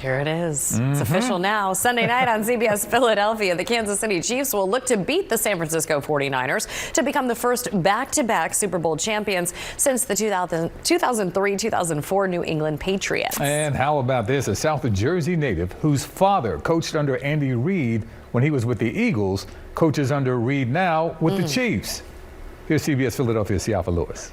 Here it is. It's official now. Sunday night on CBS Philadelphia, the Kansas City Chiefs will look to beat the San Francisco 49ers to become the first back-to-back Super Bowl champions since the 2003-2004 New England Patriots. And how about this? A South Jersey native whose father coached under Andy Reid when he was with the Eagles coaches under Reid now with the Chiefs. Here's CBS Philadelphia's Siafa Lewis.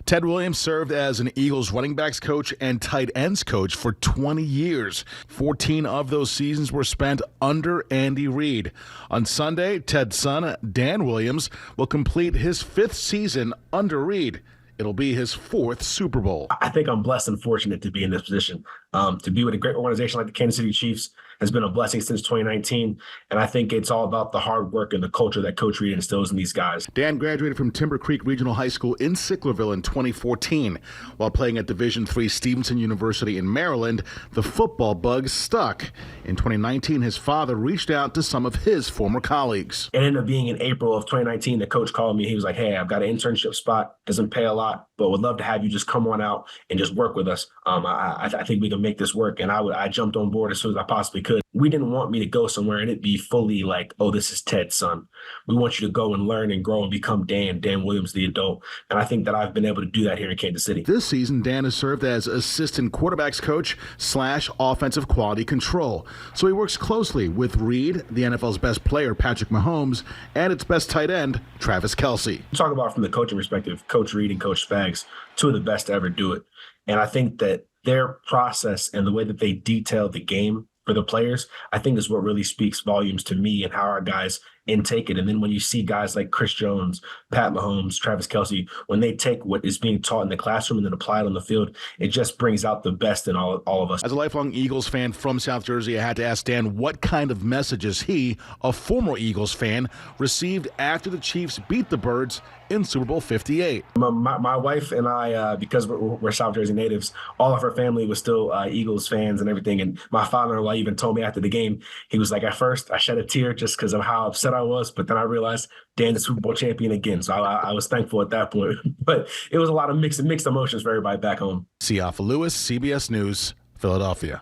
Ted Williams served as an Eagles running backs coach and tight ends coach for 20 years. 14 of those seasons were spent under Andy Reid. On Sunday, Ted's son, Dan Williams, will complete his 5th season under Reid. It'll be his 4th Super Bowl. I think I'm blessed and fortunate to be in this position. To be with a great organization like the Kansas City Chiefs has been a blessing since 2019. And I think it's all about the hard work and the culture that Coach Reid instills in these guys. Dan graduated from Timber Creek Regional High School in Sicklerville in 2014. While playing at Division III Stevenson University in Maryland, the football bug stuck. In 2019, his father reached out to some of his former colleagues. It ended up being in April of 2019, the coach called me. He was like, hey, I've got an internship spot. Doesn't pay a lot, but would love to have you just come on out and just work with us. I think we can make this work. And I jumped on board as soon as I possibly could. We didn't want me to go somewhere and it be fully like, oh, this is Ted's son. We want you to go and learn and grow and become Dan Williams, the adult. And I think that I've been able to do that here in Kansas City. This season, Dan has served as assistant quarterbacks coach / offensive quality control. So he works closely with Reid, the NFL's best player, Patrick Mahomes, and its best tight end, Travis Kelce. Talk about from the coaching perspective, Coach Reid and Coach Spags, 2 of the best to ever do it. And I think that their process and the way that they detail the game for the players, I think is what really speaks volumes to me and how our guys intake it. And then when you see guys like Chris Jones, Pat Mahomes, Travis Kelce, when they take what is being taught in the classroom and then apply it on the field, it just brings out the best in all of us. As a lifelong Eagles fan from South Jersey, I had to ask Dan what kind of messages he, a former Eagles fan, received after the Chiefs beat the Birds in Super Bowl 58. My wife and I, because we're South Jersey natives, all of her family was still Eagles fans and everything. And my father-in-law even told me after the game, he was like, at first I shed a tear just because of how upset I was, but then I realized Dan is Super Bowl champion again. So I was thankful at that point. But it was a lot of mixed emotions for everybody back home. Siafa Lewis, CBS News, Philadelphia.